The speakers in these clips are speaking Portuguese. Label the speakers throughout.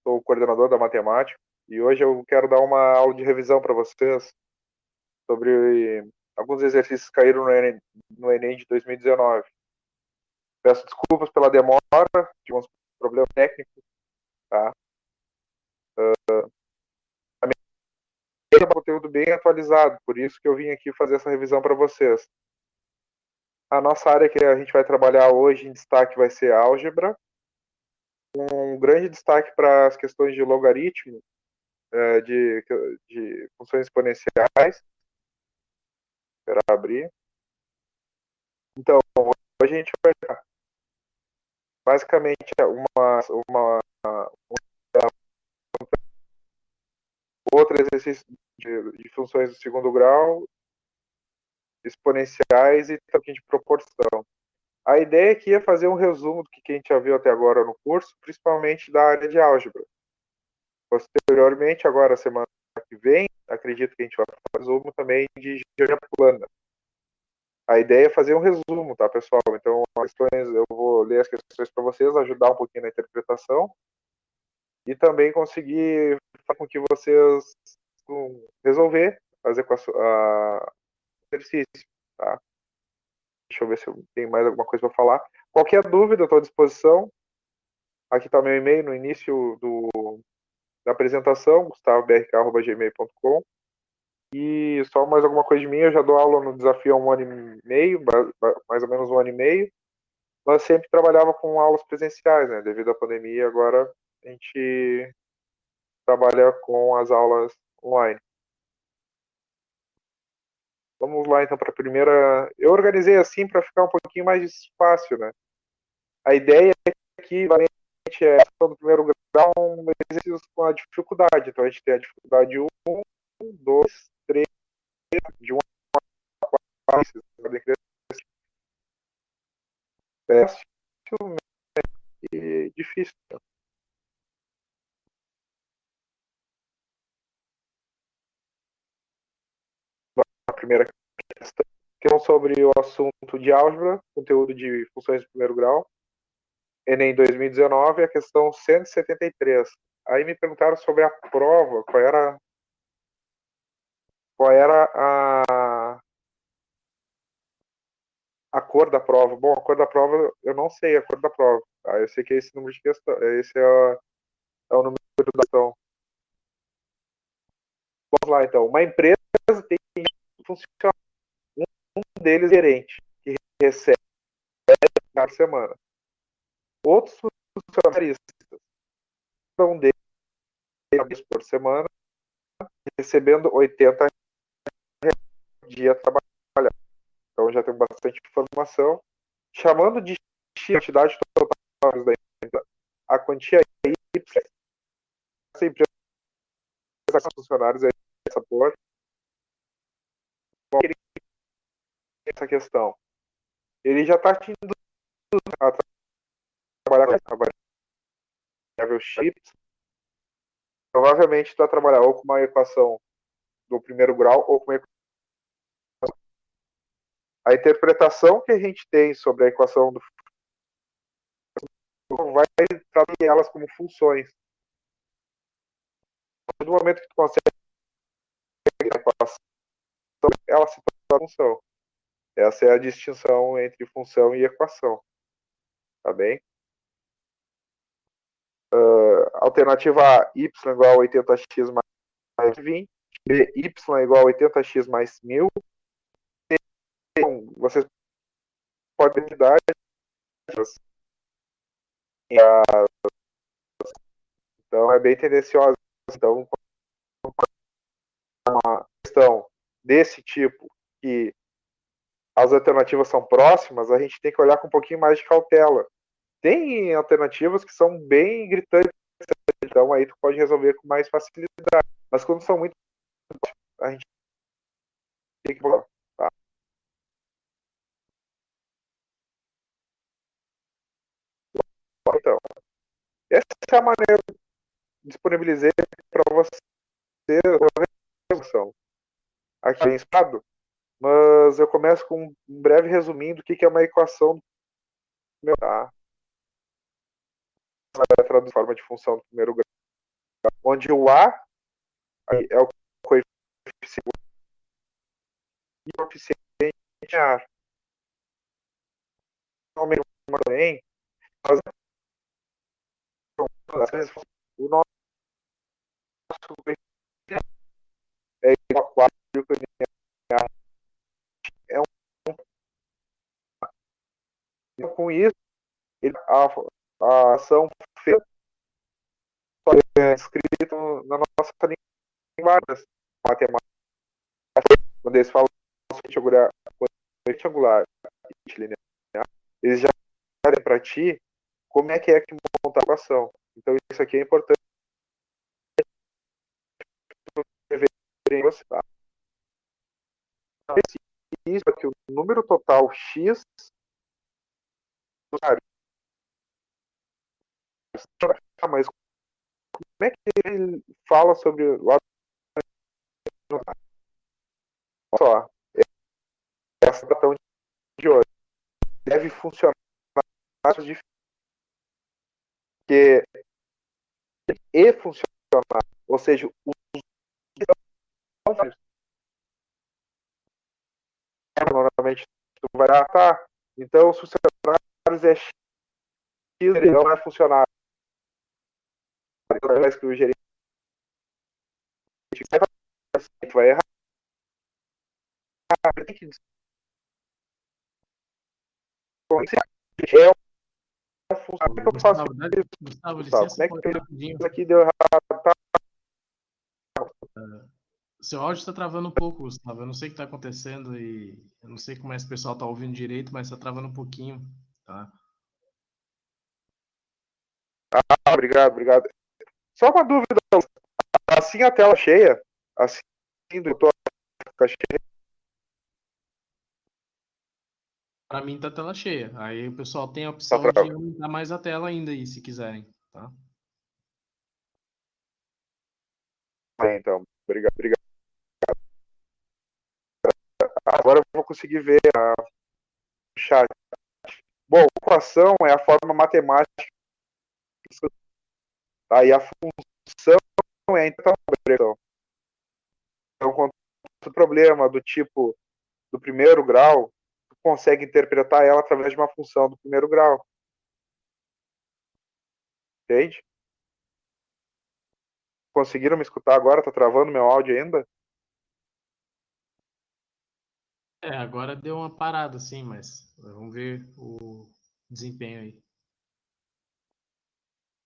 Speaker 1: sou o coordenador da matemática e hoje eu quero dar uma aula de revisão para vocês sobre alguns exercícios que caíram no Enem de 2019. Peço desculpas pela demora, tivemos problemas técnicos, tá? É um conteúdo bem atualizado, por isso que eu vim aqui fazer essa revisão para vocês. A nossa área que a gente vai trabalhar hoje em destaque vai ser álgebra, um grande destaque para as questões de logaritmo, de funções exponenciais. Esperar abrir. Então, hoje a gente vai basicamente outro exercício de funções do segundo grau, exponenciais e também de proporção. A ideia aqui é fazer um resumo do que a gente já viu até agora no curso, principalmente da área de álgebra. Posteriormente, agora, semana que vem, acredito que a gente vai fazer um resumo também de geometria plana. A ideia é fazer um resumo, tá, pessoal? Então, as questões, eu vou ler as questões para vocês, ajudar um pouquinho na interpretação e também conseguir fazer com que vocês resolver fazer com a exercício, tá? Deixa eu ver se eu tenho mais alguma coisa para falar. Qualquer dúvida, eu estou à disposição. Aqui está meu e-mail no início da apresentação, gustavobrk@gmail.com. E só mais alguma coisa de mim, eu já dou aula no desafio há 1 ano e meio, mais ou menos 1 ano e meio. Mas sempre trabalhava com aulas presenciais, né? Devido à pandemia, agora a gente trabalha com as aulas online. Vamos lá, então, para a primeira. Eu organizei assim para ficar um pouquinho mais fácil, né? A ideia aqui, basicamente, é no primeiro grau, um exercício com a dificuldade. Então, a gente tem a dificuldade 1, 2, 3, de 1 a 4. É fácil e difícil. A primeira questão sobre o assunto de álgebra, conteúdo de funções de primeiro grau. Enem 2019, a questão 173. Aí me perguntaram sobre a prova, qual era a cor da prova. Bom, a cor da prova, eu não sei a cor da prova. Tá? Eu sei que é esse número de questão, esse é o número da questão. Vamos lá, então. Uma empresa tem funcionário, um deles gerente, que recebe por semana. Outros funcionaristas, um deles por semana, recebendo 80 por dia trabalhado. Então já tem bastante informação. Chamando de quantidade total da empresa, a quantia Y, essa empresa, funcionários, essa por essa questão. Ele já está indo a trabalhar com a variável X, provavelmente está trabalhando ou com uma equação do primeiro grau ou com uma equação. A interpretação que a gente tem sobre a equação do vai tratar elas como funções. No momento que tu consegue a equação, ela se torna função. Essa é a distinção entre função e equação. Tá bem? Alternativa A, y igual a 80x mais 20. B, y igual a 80x mais 1000. Então, vocês podem dar então é bem tendenciosa. Então, uma questão desse tipo, que as alternativas são próximas, a gente tem que olhar com um pouquinho mais de cautela. Tem alternativas que são bem gritantes, então aí tu pode resolver com mais facilidade. Mas quando são muito, a gente tem que... Tá? Então, essa é a maneira que disponibilizei para você a resolução. Aqui bem explicado, mas eu começo com um breve resuminho do que é uma equação do primeiro grau. Tá? Traduz forma de função do primeiro grau. onde o A é o coeficiente e o coeficiente de ar. Também, o nosso coeficiente é igual a 4 é então, com isso, a ação feita é escrita na nossa linguagem matemática, quando eles falam retangular e linear, eles já sabem para ti como é que monta a equação. Então, isso aqui é importante em você, tá? Isso aqui, o número total x, mas como é que ele fala sobre o olha só, essa questão de hoje deve funcionar porque e funcionar, ou seja, os normalmente tu vai tá, então se os funcionários é x, ele não vai funcionar. Então, que o gerente vai errar. É como é que eu faço isso,
Speaker 2: Gustavo,
Speaker 1: Gustavo?
Speaker 2: licença,
Speaker 1: Como é
Speaker 2: pode
Speaker 1: que
Speaker 2: rapidinho.
Speaker 1: isso aqui deu errado? Tá?
Speaker 2: Seu áudio está travando um pouco, Gustavo. Eu não sei o que está acontecendo e eu não sei como é que o pessoal está ouvindo direito, mas está travando um pouquinho, tá?
Speaker 1: Obrigado, obrigado. Só uma dúvida, assim a tela cheia, assim do tô cheia.
Speaker 2: Para mim tá tela cheia. Aí o pessoal tem a
Speaker 1: Tá
Speaker 2: opção
Speaker 1: pra...
Speaker 2: de aumentar mais a tela ainda aí, se quiserem, tá?
Speaker 1: Então, obrigado, obrigado. Agora eu vou conseguir ver o chat. Bom, equação é a forma matemática, tá? E a função é a integral. Então, quando o problema do tipo do primeiro grau, tu consegue interpretar ela através de uma função do primeiro grau. Entende? Conseguiram me escutar agora? Tá travando meu áudio ainda?
Speaker 2: Agora deu uma parada, assim, mas vamos ver o desempenho aí.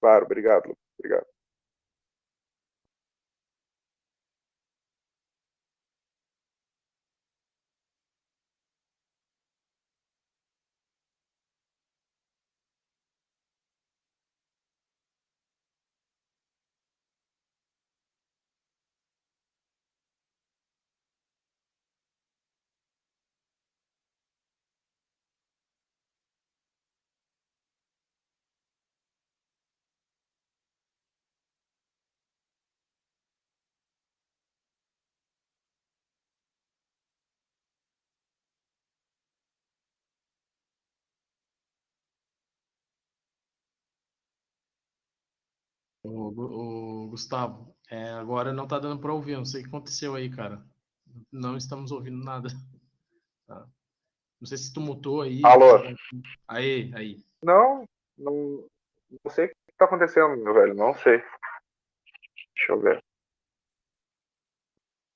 Speaker 1: Claro, obrigado, Lucas. Obrigado.
Speaker 2: O Gustavo, agora não tá dando para ouvir, não sei o que aconteceu aí, cara. Não estamos ouvindo nada. Tá? Não sei se tu mutou aí, ou
Speaker 1: Alô?
Speaker 2: fez aí.
Speaker 1: Não, não sei o que tá acontecendo, meu velho. Não sei. Deixa eu ver.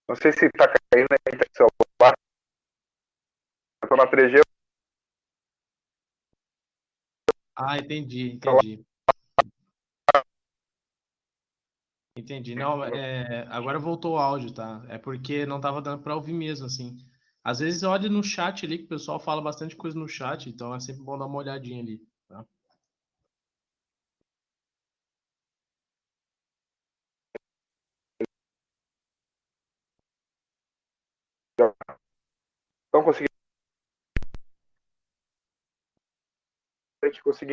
Speaker 1: Não sei se tá caindo a internet celular. Eu tô na 3G.
Speaker 2: Ah, entendi. Entendi. Não, agora voltou o áudio, tá? É porque não tava dando para ouvir mesmo, assim. Às vezes olha no chat ali, que o pessoal fala bastante coisa no chat, então é sempre bom dar uma olhadinha ali, tá?
Speaker 1: Não consegui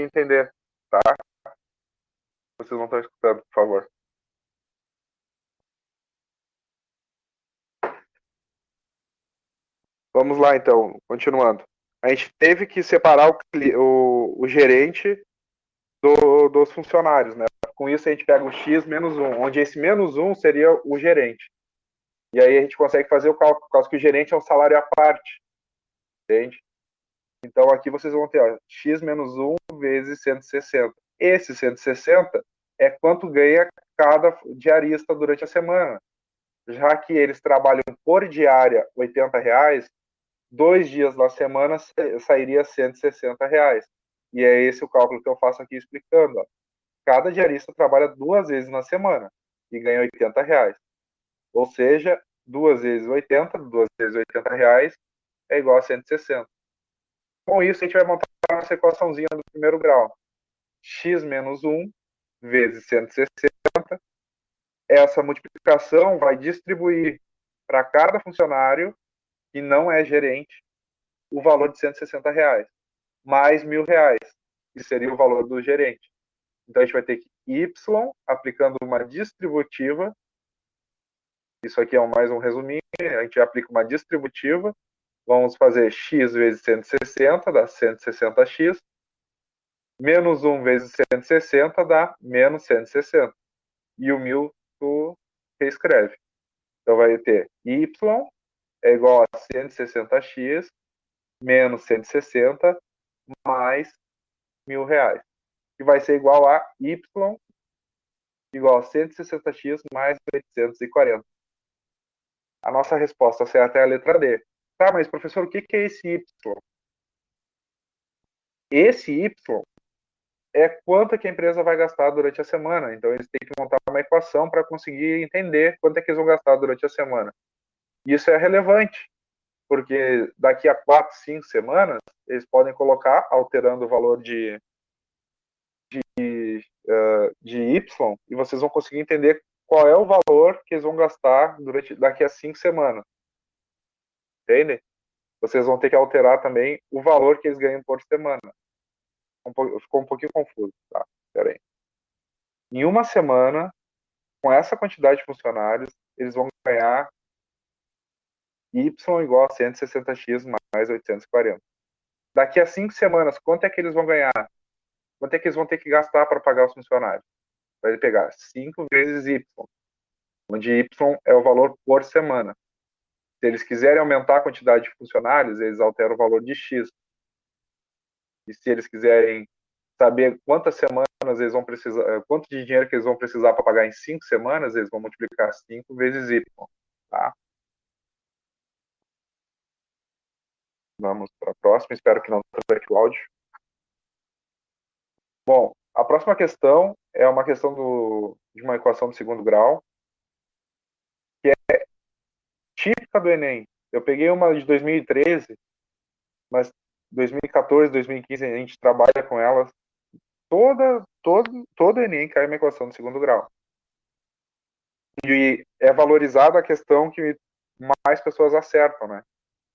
Speaker 1: entender, tá? Vocês não estão escutando, por favor. Vamos lá, então, continuando. A gente teve que separar o gerente dos funcionários, né? com isso a gente pega o x menos 1, onde esse menos 1 seria o gerente. E aí a gente consegue fazer o cálculo, por causa que o gerente é um salário à parte. Entende? Então aqui vocês vão ter x menos 1 vezes 160. Esse 160 é quanto ganha cada diarista durante a semana. Já que eles trabalham por diária R$80, 2 dias na semana sairia R$160. E é esse o cálculo que eu faço aqui explicando. Ó. Cada diarista trabalha 2 vezes na semana e ganha R$80. Ou seja, 2 vezes 80, 2 vezes R$80 é igual a 160. Com isso, a gente vai montar essa equaçãozinha do primeiro grau. X menos 1 vezes 160. Essa multiplicação vai distribuir para cada funcionário que não é gerente o valor de R$160, mais R$1.000, que seria o valor do gerente. Então, a gente vai ter que y, aplicando uma distributiva, isso aqui é mais um resuminho, a gente aplica uma distributiva, vamos fazer x vezes 160, dá 160x, menos 1 vezes 160 dá menos 160. E o 1.000 tu reescreve. Então, vai ter y é igual a 160x menos 160 mais R$1.000, que vai ser igual a y igual a 160x mais 840. A nossa resposta certa é a letra D. Tá, mas professor, o que é esse y? Esse y é quanto que a empresa vai gastar durante a semana. Então, eles têm que montar uma equação para conseguir entender quanto é que eles vão gastar durante a semana. Isso é relevante, porque daqui a 4, 5 semanas, eles podem colocar, alterando o valor de y, e vocês vão conseguir entender qual é o valor que eles vão gastar daqui a 5 semanas. Entende? Vocês vão ter que alterar também o valor que eles ganham por semana. Ficou um pouquinho confuso, tá? Pera aí. Em uma semana, com essa quantidade de funcionários, eles vão ganhar y igual a 160x mais 840. Daqui a 5 semanas, quanto é que eles vão ganhar? Quanto é que eles vão ter que gastar para pagar os funcionários? Vai pegar 5 vezes y, onde y é o valor por semana. Se eles quiserem aumentar a quantidade de funcionários, eles alteram o valor de x. E se eles quiserem saber quantas semanas eles vão precisar, quanto de dinheiro que eles vão precisar para pagar em 5 semanas, eles vão multiplicar 5 vezes y. Tá? Vamos para a próxima. Espero que não traque o áudio. Bom, a próxima questão é uma questão de uma equação do segundo grau, que é típica do Enem. Eu peguei uma de 2013, mas 2014, 2015 a gente trabalha com elas. Todo Enem cai uma equação do segundo grau. E é valorizada a questão que mais pessoas acertam, né?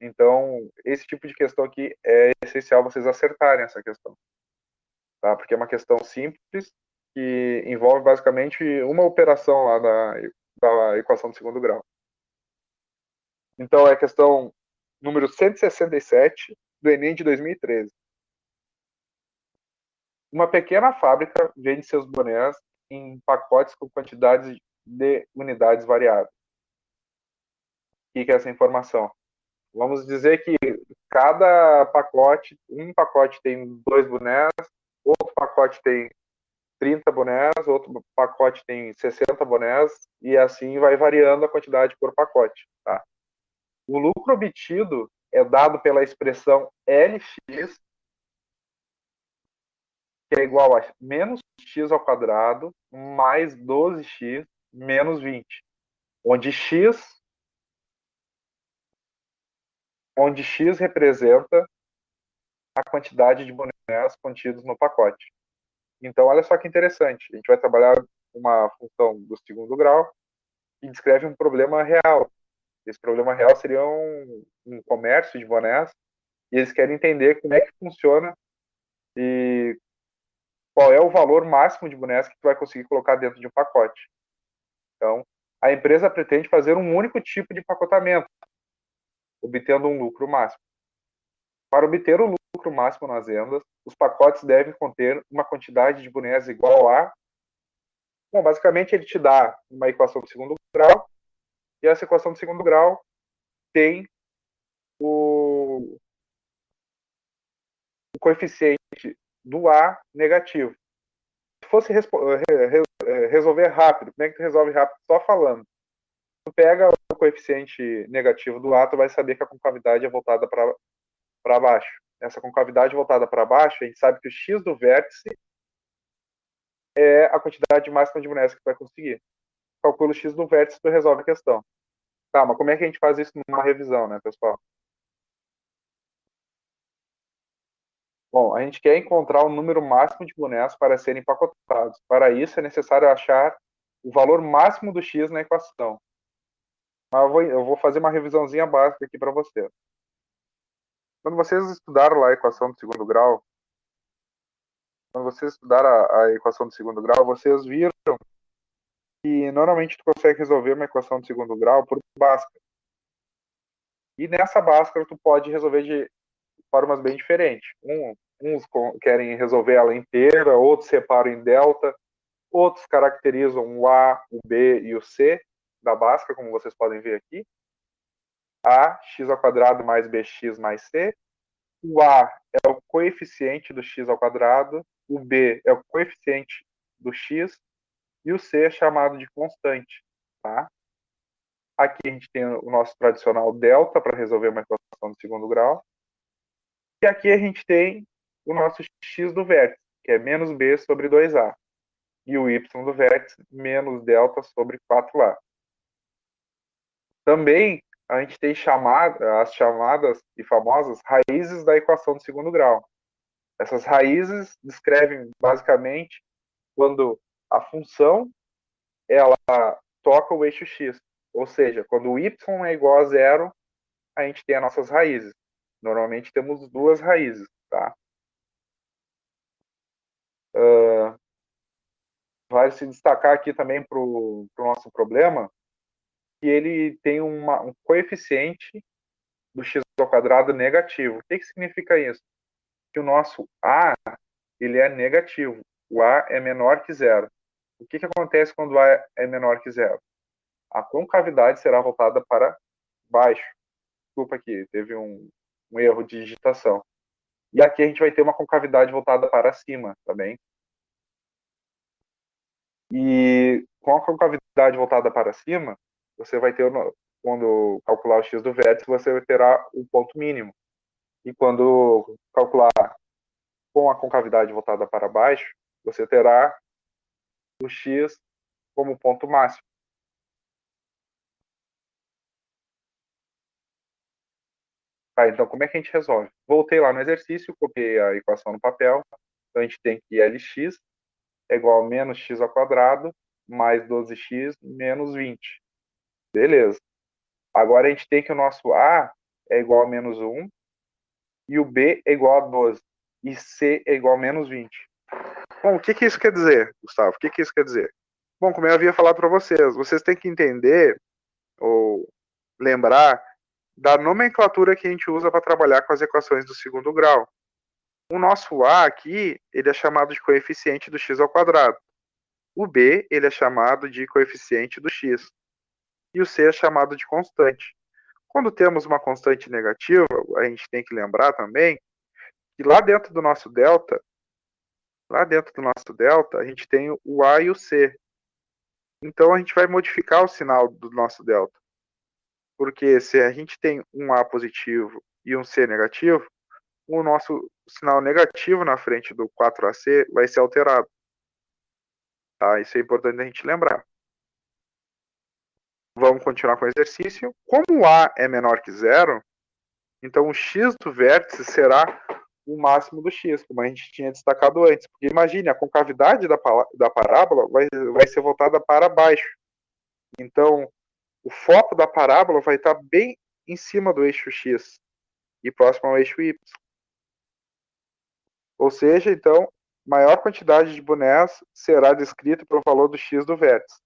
Speaker 1: Então, esse tipo de questão aqui é essencial vocês acertarem essa questão. Tá? Porque é uma questão simples que envolve basicamente uma operação lá da equação do segundo grau. Então, é a questão número 167 do Enem de 2013. Uma pequena fábrica vende seus bonés em pacotes com quantidades de unidades variáveis. O que é essa informação? Vamos dizer que cada pacote, um pacote tem 2 bonés, outro pacote tem 30 bonés, outro pacote tem 60 bonés, e assim vai variando a quantidade por pacote. Tá? O lucro obtido é dado pela expressão LX, que é igual a menos x ao quadrado mais 12x menos 20, onde x representa a quantidade de bonés contidos no pacote. Então, olha só que interessante. A gente vai trabalhar uma função do segundo grau que descreve um problema real. Esse problema real seria um comércio de bonés e eles querem entender como é que funciona e qual é o valor máximo de bonés que tu vai conseguir colocar dentro de um pacote. Então, a empresa pretende fazer um único tipo de empacotamento, obtendo um lucro máximo. Para obter o lucro máximo nas vendas, os pacotes devem conter uma quantidade de bonés igual a Bom, basicamente ele te dá uma equação do segundo grau, e essa equação do segundo grau tem o coeficiente do A negativo. Se fosse resolver rápido, como é que tu resolve rápido? Só falando. Tu pega o coeficiente negativo do A, tu vai saber que a concavidade é voltada para baixo. Essa concavidade voltada para baixo, a gente sabe que o x do vértice é a quantidade máxima de bonecas que tu vai conseguir. Calcula o x do vértice, tu resolve a questão. Tá, mas como é que a gente faz isso numa revisão, né, pessoal? Bom, a gente quer encontrar o número máximo de bonecos para serem empacotados. Para isso, é necessário achar o valor máximo do x na equação. Mas eu vou fazer uma revisãozinha básica aqui para vocês. Quando vocês estudaram lá a equação do segundo grau, quando vocês estudaram a equação do segundo grau, vocês viram que normalmente tu consegue resolver uma equação do segundo grau por Bhaskara. E nessa Bhaskara tu pode resolver de formas bem diferentes. Uns querem resolver ela inteira, outros separam em delta, outros caracterizam o A, o B e o C da Bhaskara, como vocês podem ver aqui. A, x ao quadrado mais bx mais c. O A é o coeficiente do x ao quadrado, o B é o coeficiente do x e o C é chamado de constante. Tá? Aqui a gente tem o nosso tradicional delta para resolver uma equação de segundo grau. E aqui a gente tem o nosso x do vértice, que é menos b sobre 2a. E o y do vértice, menos delta sobre 4a. Também a gente tem as chamadas e famosas raízes da equação de segundo grau. Essas raízes descrevem basicamente quando a função ela toca o eixo x. Ou seja, quando o y é igual a zero, a gente tem as nossas raízes. Normalmente temos duas raízes. Tá? Vai se destacar aqui também para o nosso problema que ele tem um coeficiente do x ao quadrado negativo. O que significa isso? Que o nosso a ele é negativo. O a é menor que zero. O que acontece quando o a é menor que zero? A concavidade será voltada para baixo. Desculpa aqui, teve um erro de digitação. E aqui a gente vai ter uma concavidade voltada para cima, tá bem? E com a concavidade voltada para cima, você vai ter, quando calcular o x do vértice, você terá o ponto mínimo. E quando calcular com a concavidade voltada para baixo, você terá o x como ponto máximo. Tá, então como é que a gente resolve? Voltei lá no exercício, copiei a equação no papel. Então a gente tem que Lx é igual a menos x ao quadrado mais 12x menos 20. Beleza. Agora a gente tem que o nosso A é igual a menos 1 e o B é igual a 12 e C é igual a menos 20. Bom, o que isso quer dizer, Gustavo? O que isso quer dizer? Bom, como eu havia falado para vocês têm que entender ou lembrar da nomenclatura que a gente usa para trabalhar com as equações do segundo grau. O nosso A aqui, ele é chamado de coeficiente do x ao quadrado. O B, ele é chamado de coeficiente do x. E o C é chamado de constante. Quando temos uma constante negativa, a gente tem que lembrar também que lá dentro do nosso delta, a gente tem o A e o C. Então a gente vai modificar o sinal do nosso delta. Porque se a gente tem um A positivo e um C negativo, o nosso sinal negativo na frente do 4AC vai ser alterado. Tá? Isso é importante a gente lembrar. Vamos continuar com o exercício. Como o A é menor que zero, então o x do vértice será o máximo do x, como a gente tinha destacado antes. Porque imagine, a concavidade da parábola vai ser voltada para baixo. Então, o foco da parábola vai estar bem em cima do eixo x e próximo ao eixo y. Ou seja, então, maior quantidade de bonés será descrita pelo valor do x do vértice.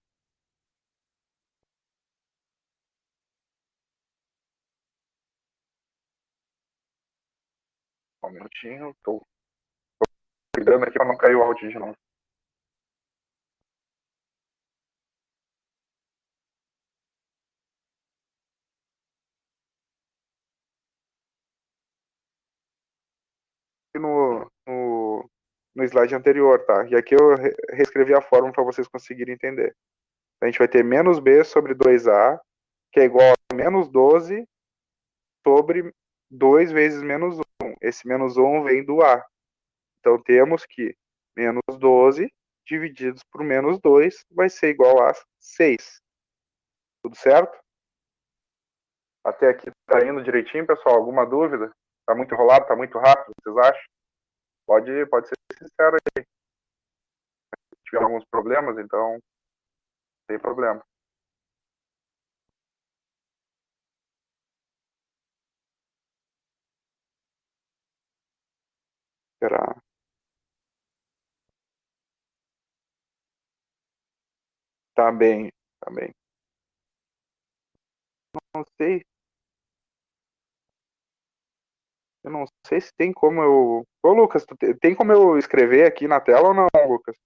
Speaker 1: Um minutinho, estou cuidando aqui para não cair o áudio de novo. no slide anterior, tá? E aqui eu reescrevi a fórmula para vocês conseguirem entender. A gente vai ter menos b sobre 2a, que é igual a menos 12 sobre 2 vezes menos 1. Esse menos 1 vem do a. Então temos que menos 12 divididos por menos 2 vai ser igual a 6. Tudo certo? Até aqui tá indo direitinho, pessoal? Alguma dúvida? Tá muito enrolado? Tá muito rápido? Vocês acham? Pode ser sincero aí. Se tiver alguns problemas, então não tem problema. Será? Tá bem, tá bem. Não sei. Eu não sei se tem como eu. Ô, Lucas, tem como eu escrever aqui na tela ou não, Lucas?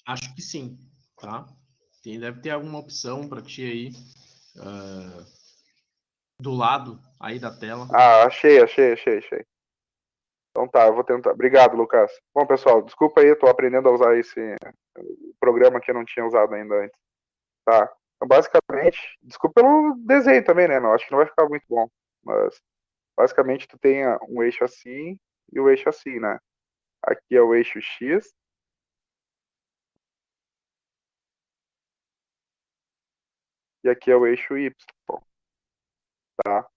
Speaker 2: Acho que sim, tá? Deve ter alguma opção para ti aí do lado aí da tela.
Speaker 1: Ah, achei. Então tá, eu vou tentar. Obrigado, Lucas. Bom, pessoal, desculpa aí, eu tô aprendendo a usar esse programa que eu não tinha usado ainda antes. Tá. Então, basicamente, desculpa pelo desenho também, né? Não, acho que não vai ficar muito bom. Mas, basicamente, tu tem um eixo assim e o eixo assim, né? Aqui é o eixo X. E aqui é o eixo Y, tá?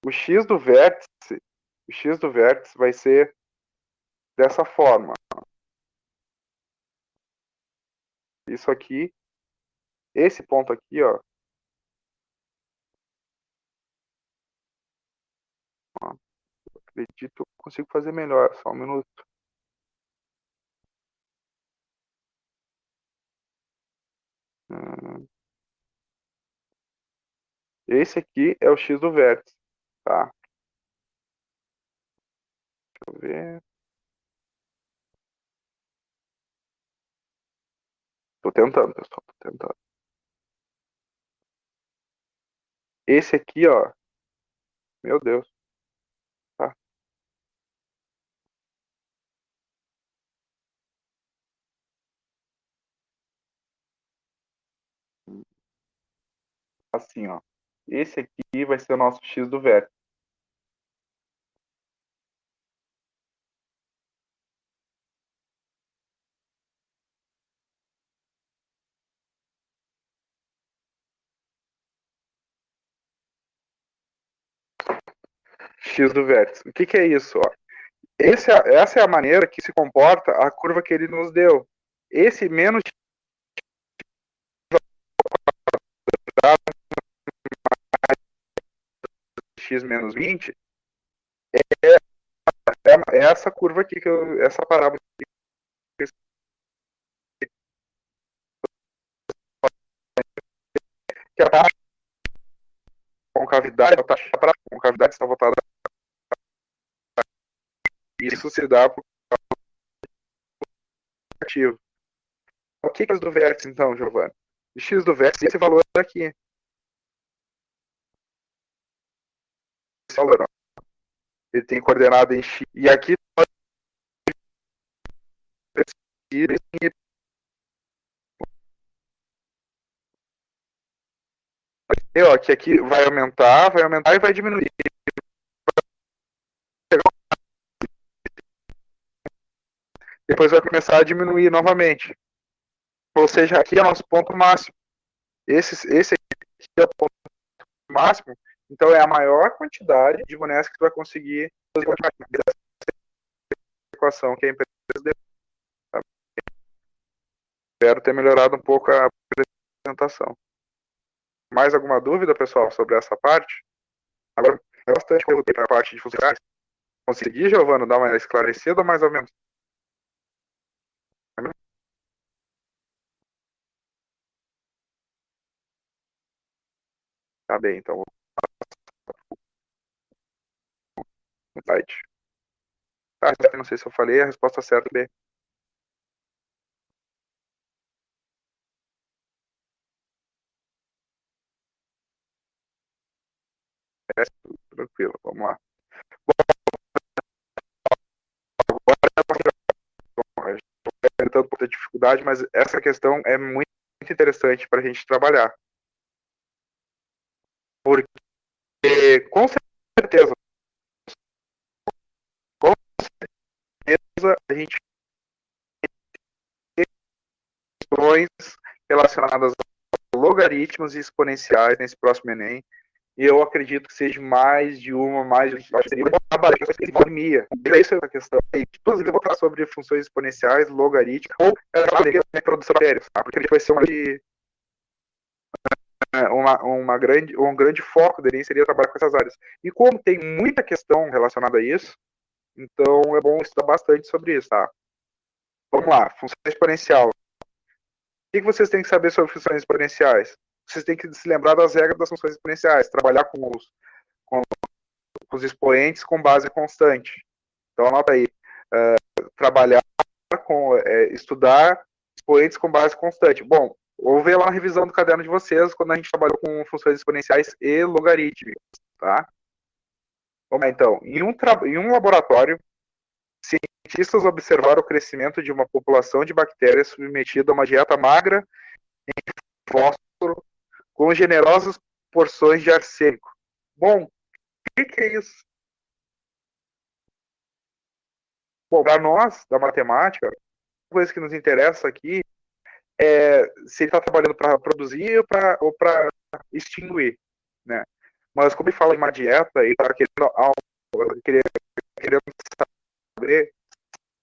Speaker 1: O X do vértice vai ser dessa forma. Isso aqui, esse ponto aqui, ó. Acredito que eu consigo fazer melhor, só um minuto. Esse aqui é o X do vértice, tá? Deixa eu ver. Tô tentando, pessoal, tô tentando. Esse aqui, ó. Meu Deus. Tá. Assim, ó. Esse aqui vai ser o nosso X do vértice. X do vértice. O que que é isso, ó? Essa é a maneira que se comporta a curva que ele nos deu. Esse menos x menos 20 é essa curva aqui, essa parábola que a taxa de concavidade, a taxa para concavidade está voltada. Isso se dá por ativo. O que é o do vértice, então, Giovanni? O x do vértice é esse valor aqui. Esse valor, ó. Ele tem coordenada em x. E aqui ó, que aqui vai aumentar e vai diminuir. Depois vai começar a diminuir novamente. Ou seja, aqui é o nosso ponto máximo. Esse aqui é o ponto máximo. Então é a maior quantidade de bonecos que tu vai conseguir fazer essa equação que a empresa deu. Tá? Espero ter melhorado um pouco a apresentação. Mais alguma dúvida, pessoal, sobre essa parte? Agora, é bastante que eu perguntei para a parte de funcionários. Consegui, Giovana, dar uma esclarecida ou mais ou menos? Tá bem, então. Slide. Tá, não sei se eu falei, a resposta certa é B. tudo tranquilo. Vamos lá. A gente está enfrentando muita dificuldade, mas essa questão é muito interessante para a gente trabalhar. Porque, com certeza, a gente tem questões relacionadas a logaritmos e exponenciais nesse próximo Enem. E eu acredito que seja mais de uma, mais de uma, seria uma economia. Essa é a questão. Todas eu vou falar sobre funções exponenciais, logaritmos, ou produção de matérias, tá? Porque ele vai ser um grande foco dele seria trabalhar com essas áreas. E como tem muita questão relacionada a isso, então é bom estudar bastante sobre isso, tá? Vamos lá, função exponencial. O que vocês têm que saber sobre funções exponenciais? Vocês têm que se lembrar das regras das funções exponenciais, trabalhar com os expoentes com base constante. Então anota aí, trabalhar com, estudar expoentes com base constante. Bom, vou ver lá na revisão do caderno de vocês, quando a gente trabalhou com funções exponenciais e logarítmicas, tá? Vamos lá, então. Em um laboratório, cientistas observaram o crescimento de uma população de bactérias submetida a uma dieta magra em fósforo com generosas porções de arsênico. Bom, o que é isso? Bom, para nós, da matemática, a coisa que nos interessa aqui é se ele está trabalhando para produzir ou para extinguir, né? Mas como ele fala em uma dieta, ele está querendo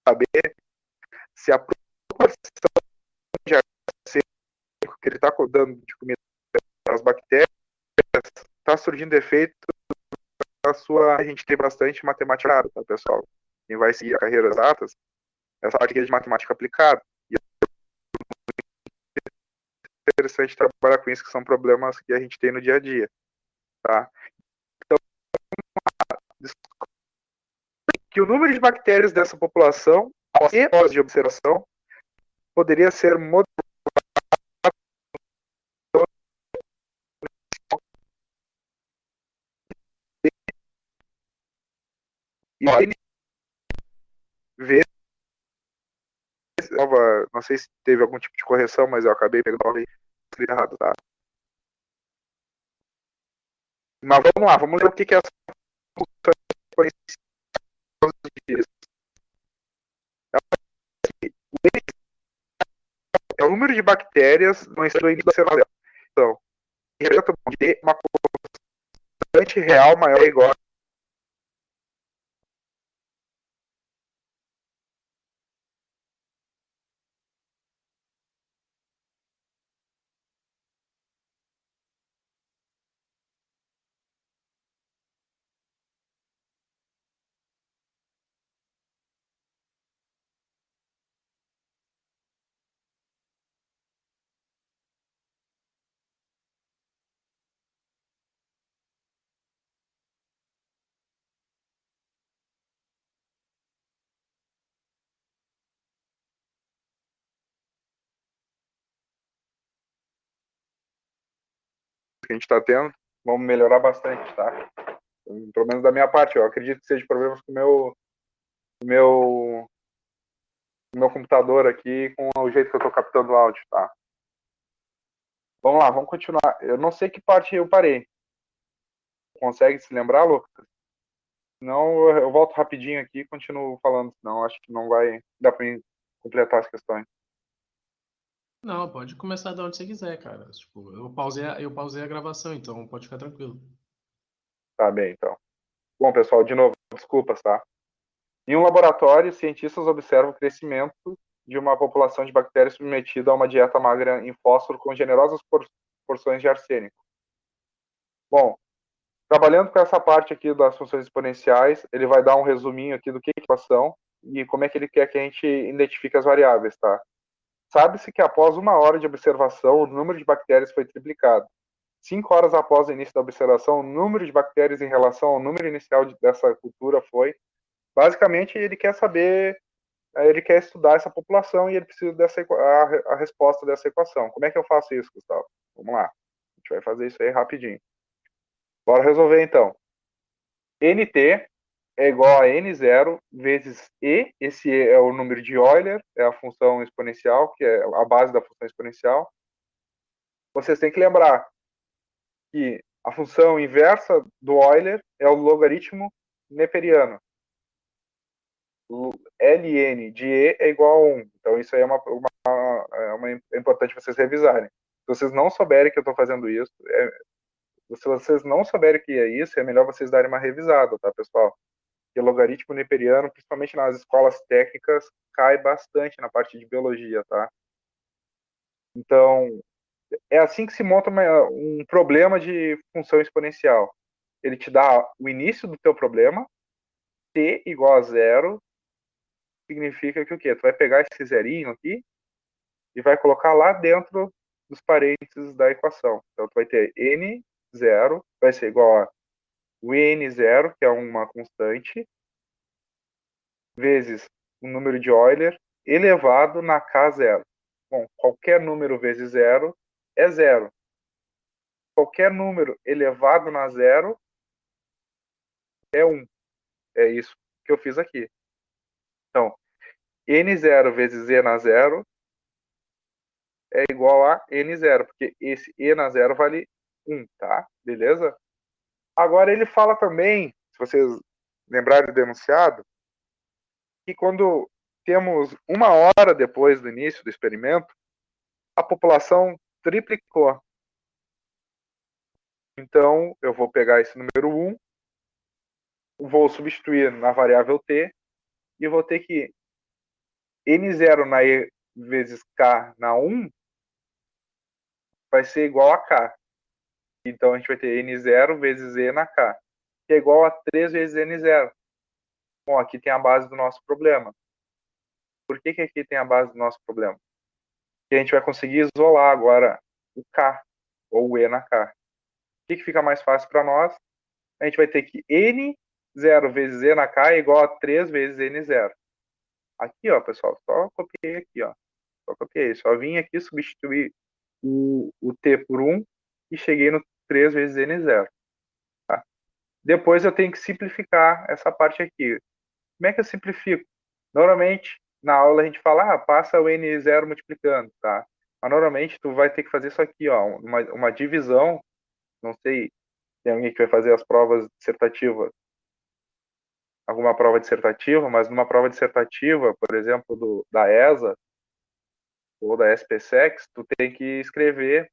Speaker 1: saber se a proporção de arsênico que ele está dando de comida para as bactérias está surgindo efeito na sua. A gente tem bastante matemática, tá, pessoal? Quem vai seguir a carreira exatas, essa parte aqui é de matemática aplicada. E é interessante trabalhar com isso, que são problemas que a gente tem no dia a dia, tá? Então, que o número de bactérias dessa população e de observação poderia ser modelado e ver, não sei se teve algum tipo de correção, mas eu acabei pegando errado, tá? Mas vamos lá, vamos ler o que é essa função é o número de bactérias no estado celular. Então, de uma constante real maior ou igual que a gente está tendo, vamos melhorar bastante, tá? Pelo menos da minha parte, eu acredito que seja problemas com o meu computador aqui, com o jeito que eu estou captando o áudio, tá? Vamos lá, vamos continuar. Eu não sei que parte eu parei. Consegue se lembrar, Lucas? Não, eu volto rapidinho aqui e continuo falando, senão acho que não vai dar para completar as questões.
Speaker 2: Não, pode começar de onde você quiser, cara. Tipo, eu pausei a gravação, então pode ficar tranquilo.
Speaker 1: Tá bem, então. Bom, pessoal, de novo, desculpas, tá? Em um laboratório, cientistas observam o crescimento de uma população de bactérias submetida a uma dieta magra em fósforo com generosas porções de arsênico. Bom, trabalhando com essa parte aqui das funções exponenciais, ele vai dar um resuminho aqui do que é equação e como é que ele quer que a gente identifique as variáveis, tá? Sabe-se que após 1 hora de observação, o número de bactérias foi triplicado. 5 horas após o início da observação, o número de bactérias em relação ao número inicial dessa cultura foi. Basicamente, ele quer saber, ele quer estudar essa população e ele precisa a resposta dessa equação. Como é que eu faço isso, Gustavo? Vamos lá. A gente vai fazer isso aí rapidinho. Bora resolver, então. nt é igual a n0 vezes e, esse e é o número de Euler, é a função exponencial, que é a base da função exponencial. Vocês têm que lembrar que a função inversa do Euler é o logaritmo neperiano. ln de e é igual a 1. Então isso aí é importante vocês revisarem. Se vocês não souberem que eu estou fazendo isso, se vocês não souberem o que é isso, é melhor vocês darem uma revisada, tá, pessoal? Porque logaritmo neperiano, principalmente nas escolas técnicas, cai bastante na parte de biologia, tá? Então, é assim que se monta um problema de função exponencial. Ele te dá o início do teu problema, t igual a zero, significa que o quê? Tu vai pegar esse zerinho aqui e vai colocar lá dentro dos parênteses da equação. Então, tu vai ter n0, vai ser igual a o n0, que é uma constante, vezes o número de Euler, elevado na k0. Bom, qualquer número vezes zero é zero. Qualquer número elevado na zero é 1. É isso que eu fiz aqui. Então, n0 vezes e na zero é igual a n0, porque esse e na zero vale 1, tá? Beleza? Agora ele fala também, se vocês lembrarem do enunciado, que quando temos 1 hora depois do início do experimento, a população triplicou. Então, eu vou pegar esse número 1, vou substituir na variável t, e vou ter que n0 na e vezes k na 1 vai ser igual a k. Então, a gente vai ter n0 vezes e na k, que é igual a 3 vezes n0. Bom, aqui tem a base do nosso problema. Por que aqui tem a base do nosso problema? Porque a gente vai conseguir isolar agora o k, ou o e na k. O que fica mais fácil para nós? A gente vai ter que n0 vezes e na k é igual a 3 vezes n0. Aqui, ó, pessoal, só copiei aqui, ó. Só copiei. Só vim aqui substituir o t por 1 e cheguei no 3 vezes n0. Tá? Depois eu tenho que simplificar essa parte aqui. Como é que eu simplifico? Normalmente, na aula a gente fala, passa o n0 multiplicando, tá? Mas normalmente tu vai ter que fazer isso aqui, ó, uma divisão. Não sei, tem alguém que vai fazer as provas dissertativas, alguma prova dissertativa, mas numa prova dissertativa, por exemplo, da ESA ou da SPSEC, tu tem que escrever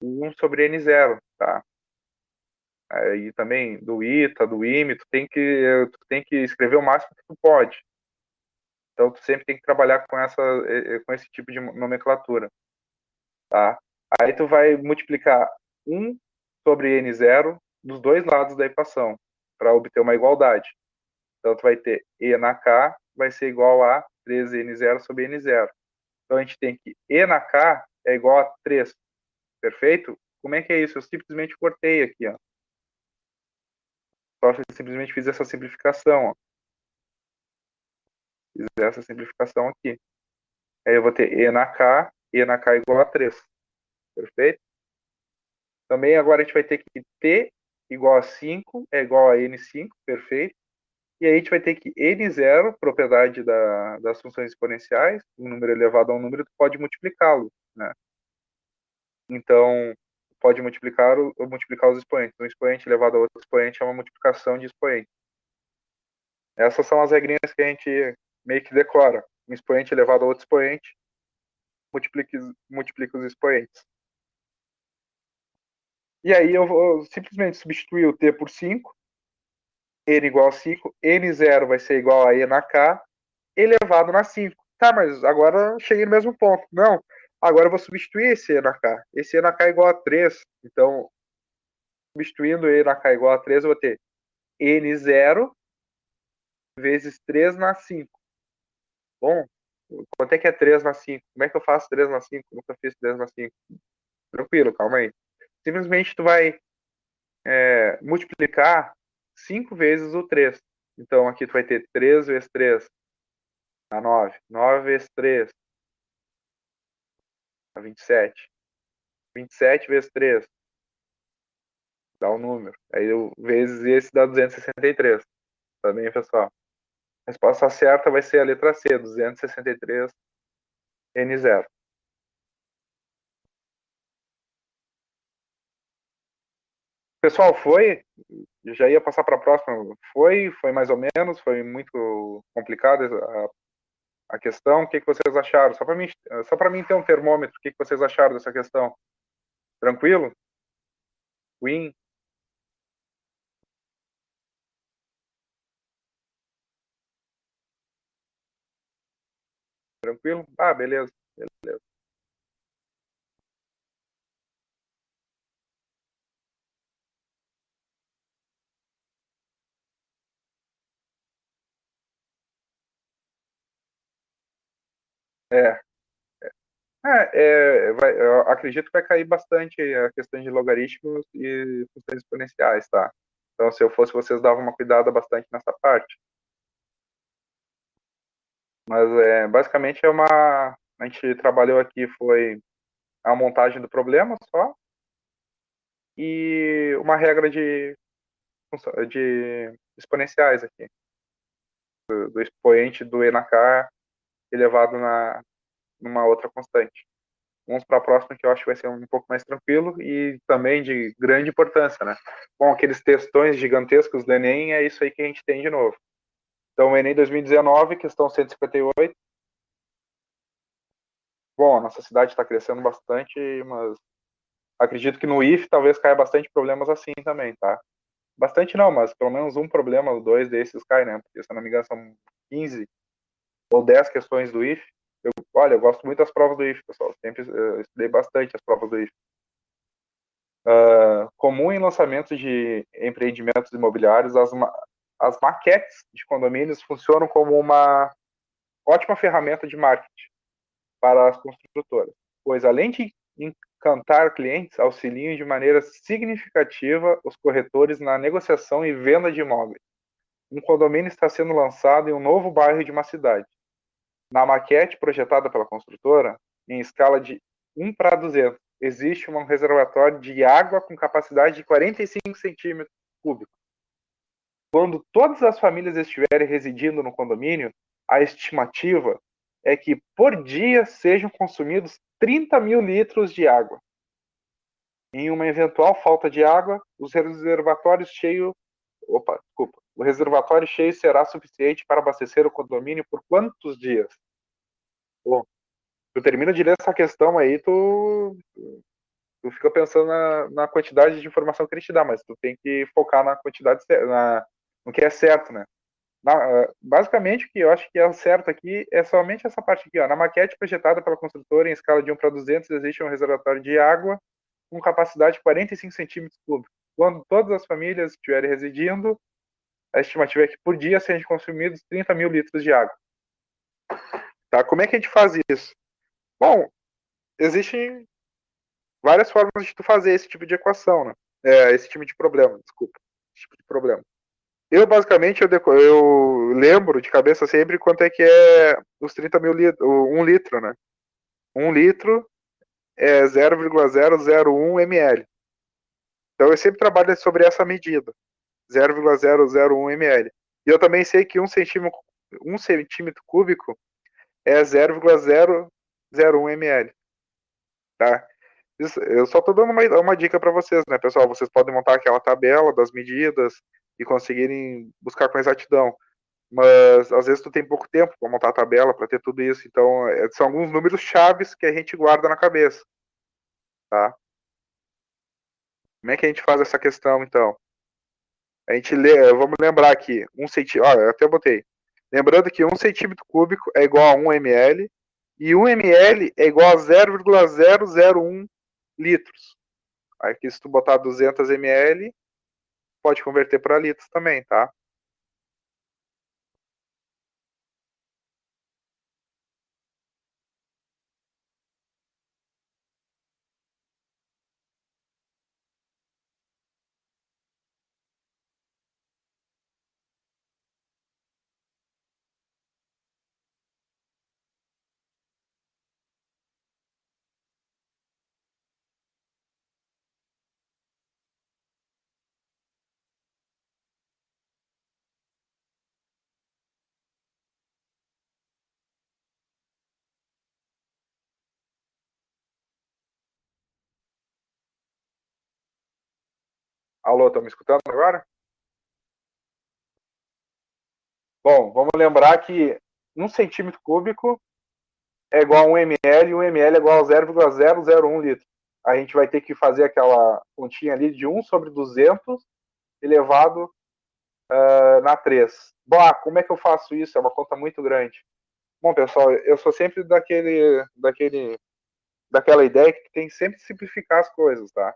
Speaker 1: 1 sobre n0, tá? Aí também do ITA, do IME, tu tem que escrever o máximo que tu pode. Então tu sempre tem que trabalhar com esse tipo de nomenclatura, tá? Aí tu vai multiplicar 1 sobre n0 dos dois lados da equação para obter uma igualdade. Então tu vai ter e na k vai ser igual a 3n0 sobre n0. Então a gente tem que e na k é igual a 3. Perfeito? Como é que é isso? Eu simplesmente cortei aqui, ó. Só simplesmente fiz essa simplificação, ó. Fiz essa simplificação aqui. Aí eu vou ter e na k igual a 3. Perfeito? Também agora a gente vai ter que t igual a 5 é igual a n5. Perfeito? E aí a gente vai ter que n0, propriedade das funções exponenciais, um número elevado a um número, tu pode multiplicá-lo, né? Então, pode multiplicar os expoentes. Um expoente elevado a outro expoente é uma multiplicação de expoente. Essas são as regrinhas que a gente meio que decora. Um expoente elevado a outro expoente multiplica os expoentes. E aí eu vou simplesmente substituir o t por 5, n igual a 5, n0 vai ser igual a e na k, elevado na 5. Tá, mas agora cheguei no mesmo ponto. Não, agora eu vou substituir esse e na k. Esse e na k é igual a 3, então substituindo e na k igual a 3, eu vou ter n0 vezes 3 na 5. Bom, quanto é que é 3 na 5? Como é que eu faço 3 na 5? Nunca fiz 3 na 5. Tranquilo, calma aí. Simplesmente tu vai multiplicar 5 vezes o 3. Então aqui tu vai ter 3 vezes 3 dá 9. 9 vezes 3 dá 27. 27 vezes 3 dá o número. Aí eu vezes esse dá 263. Tá bem, pessoal? A resposta certa vai ser a letra C, 263 N0. Pessoal, foi? Já ia passar para a próxima. Foi mais ou menos, foi muito complicada a questão. O que, que vocês acharam? Só para mim ter um termômetro, o que, que vocês acharam dessa questão? Tranquilo? Win? Tranquilo? Ah, beleza. Beleza. É, eu acredito que vai cair bastante a questão de logaritmos e funções exponenciais, tá? Então, se eu fosse vocês, dava uma cuidada bastante nessa parte. Mas, basicamente, a gente trabalhou aqui, foi a montagem do problema só e uma regra de exponenciais aqui, do expoente do E na K elevado numa outra constante. Vamos para a próxima, que eu acho que vai ser um pouco mais tranquilo e também de grande importância, né? Bom, aqueles textões gigantescos do Enem, é isso aí que a gente tem de novo. Então, Enem 2019, questão 158. Bom, a nossa cidade está crescendo bastante, mas acredito que no IF talvez caia bastante problemas assim também, tá? Bastante não, mas pelo menos um problema ou dois desses cai, né? Porque, se eu não me engano, são 15 ou 10 questões do IF. Olha, eu gosto muito das provas do IF, pessoal. Sempre estudei bastante as provas do IF. Comum em lançamentos de empreendimentos imobiliários, as maquetes de condomínios funcionam como uma ótima ferramenta de marketing para as construtoras, pois além de encantar clientes, auxiliam de maneira significativa os corretores na negociação e venda de imóveis. Um condomínio está sendo lançado em um novo bairro de uma cidade. Na maquete projetada pela construtora, em escala de 1:200, existe um reservatório de água com capacidade de 45 centímetros cúbicos. Quando todas as famílias estiverem residindo no condomínio, a estimativa é que por dia sejam consumidos 30 mil litros de água. Em uma eventual falta de água, os reservatórios cheios. Opa, desculpa. O reservatório cheio será suficiente para abastecer o condomínio por quantos dias? Bom, tu termina de ler essa questão aí, tu fica pensando na quantidade de informação que ele te dá, mas tu tem que focar na quantidade, no que é certo, né? Basicamente, o que eu acho que é certo aqui é somente essa parte aqui. Ó. Na maquete projetada pela construtora em escala de 1:200, existe um reservatório de água com capacidade de 45 centímetros cúbicos. Quando todas as famílias estiverem residindo, a estimativa é que por dia sejam consumidos 30 mil litros de água. Tá? Como é que a gente faz isso? Bom, existem várias formas de tu fazer esse tipo de equação, né? Esse tipo de problema, desculpa. Esse tipo de problema. Eu, basicamente, eu lembro de cabeça sempre quanto é que é os 30 mil litros, 1 litro, né? 1 litro é 0,001 ml. Então, eu sempre trabalho sobre essa medida, 0,001 ml. E eu também sei que um centímetro cúbico é 0,001 ml, tá? Eu só estou dando uma dica para vocês, né, pessoal? Vocês podem montar aquela tabela das medidas e conseguirem buscar com exatidão. Mas às vezes tu tem pouco tempo para montar a tabela, para ter tudo isso. Então, são alguns números chaves que a gente guarda na cabeça, tá? Como é que a gente faz essa questão, então? A gente vamos lembrar aqui, eu até botei. Lembrando que 1 centímetro cúbico é igual a 1 ml e 1 ml é igual a 0,001 litros. Aqui, se tu botar 200 ml, pode converter para litros também, tá? Alô, estão me escutando agora? Bom, vamos lembrar que 1 cm3 é igual a 1 ml e 1 ml é igual a 0,001 litro. A gente vai ter que fazer aquela continha ali de 1 sobre 200 elevado na 3. Bah, como é que eu faço isso? É uma conta muito grande. Bom, pessoal, eu sou sempre daquela ideia que tem que sempre simplificar as coisas, tá?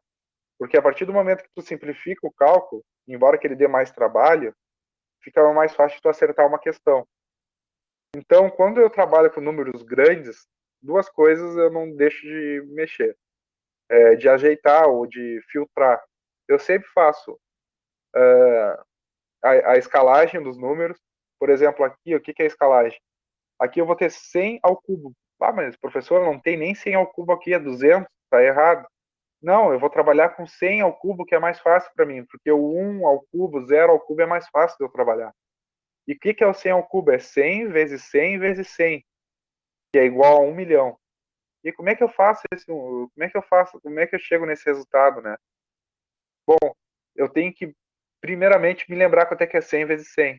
Speaker 1: Porque a partir do momento que tu simplifica o cálculo, embora que ele dê mais trabalho, fica mais fácil tu acertar uma questão. Então, quando eu trabalho com números grandes, duas coisas eu não deixo de mexer, de ajeitar ou de filtrar. Eu sempre faço a escalagem dos números. Por exemplo, aqui, o que é a escalagem? Aqui eu vou ter 100 ao cubo. Ah, mas professor, não tem nem 100 ao cubo aqui, é 200, tá errado. Não, eu vou trabalhar com 100 ao cubo, que é mais fácil para mim, porque o 1 ao cubo, 0 ao cubo é mais fácil de eu trabalhar. E o que é o 100 ao cubo? É 100 vezes 100 vezes 100, que é igual a 1 milhão. E como é que eu faço como é que eu chego nesse resultado, né? Bom, eu tenho que primeiramente me lembrar quanto é que é 100 vezes 100.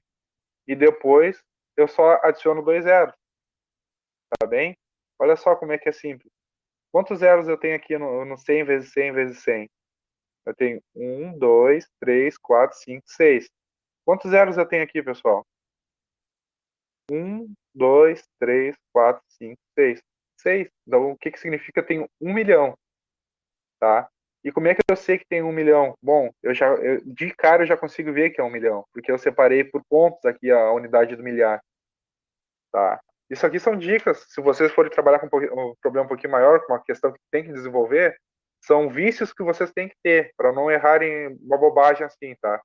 Speaker 1: E depois eu só adiciono 2 zeros, tá bem? Olha só como é que é simples. Quantos zeros eu tenho aqui no 100 vezes 100 vezes 100? Eu tenho 1, 2, 3, 4, 5, 6. Quantos zeros eu tenho aqui, pessoal? 1, 2, 3, 4, 5, 6. 6. Então, o que significa? Eu tenho 1 milhão, tá? E como é que eu sei que tem 1 milhão? Bom, de cara eu já consigo ver que é 1 milhão, porque eu separei por pontos aqui a unidade do milhar, tá? Isso aqui são dicas. Se vocês forem trabalhar com um problema um pouquinho maior, com uma questão que tem que desenvolver, são vícios que vocês têm que ter para não errarem uma bobagem assim, tá?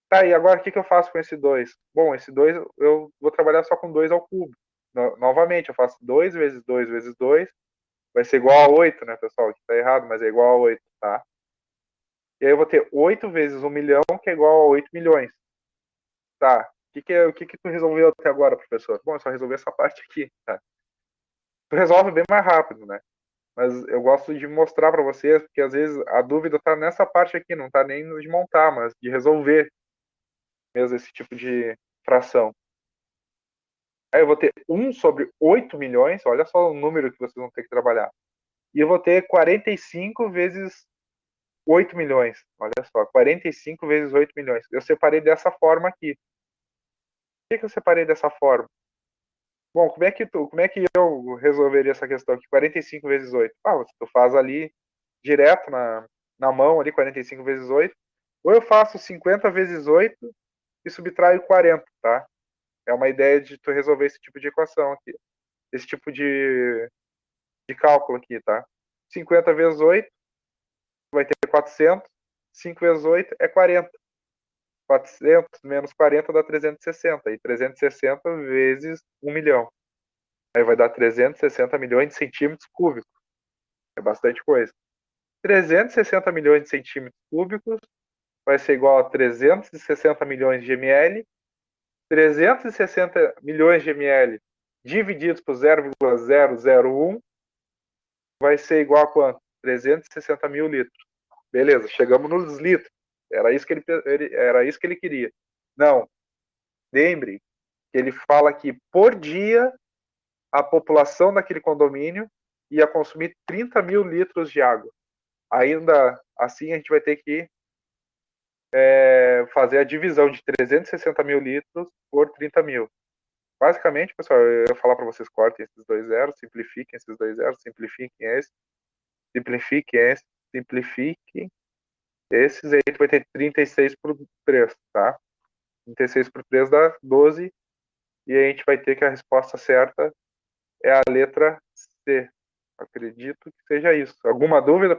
Speaker 1: Tá, e agora o que eu faço com esse 2? Bom, esse 2 eu vou trabalhar só com 2 ao cubo. Novamente, eu faço 2 vezes 2 vezes 2, vai ser igual a 8, né, pessoal? Aqui tá errado, mas é igual a 8, tá? E aí eu vou ter 8 vezes 1 milhão, que é igual a 8 milhões. Tá, o que tu resolveu até agora, professor? Bom, eu só resolvi essa parte aqui, tá? Tu resolve bem mais rápido, né? Mas eu gosto de mostrar para vocês, porque às vezes a dúvida tá nessa parte aqui, não tá nem de montar, mas de resolver mesmo esse tipo de fração. Aí eu vou ter 1 sobre 8 milhões, olha só o número que vocês vão ter que trabalhar. E eu vou ter 45 vezes 8 milhões. Olha só, 45 vezes 8 milhões. Eu separei dessa forma aqui. Por que eu separei dessa forma? Bom, como é que eu resolveria essa questão aqui? 45 vezes 8. Ah, tu faz ali direto na mão ali, 45 vezes 8. Ou eu faço 50 vezes 8 e subtraio 40, tá? É uma ideia de tu resolver esse tipo de equação aqui. Esse tipo de cálculo aqui, tá? 50 vezes 8 vai ter 400. 5 vezes 8 é 40. 400 menos 40 dá 360. E 360 vezes 1 milhão. Aí vai dar 360 milhões de centímetros cúbicos. É bastante coisa. 360 milhões de centímetros cúbicos vai ser igual a 360 milhões de ml. 360 milhões de ml divididos por 0,001 vai ser igual a quanto? 360 mil litros. Beleza, chegamos nos litros. Era isso que ele queria. Não, lembre que ele fala que por dia a população daquele condomínio ia consumir 30 mil litros de água. Ainda assim, a gente vai ter que fazer a divisão de 360 mil litros por 30 mil. Basicamente, pessoal, eu ia falar para vocês, cortem esses 2 zeros, simplifiquem esses 2 zeros, simplifiquem esse, simplifiquem esses, aí tu vai ter 36 por 3, tá? 36 por 3 dá 12, e a gente vai ter que a resposta certa é a letra C. Acredito que seja isso. Alguma dúvida,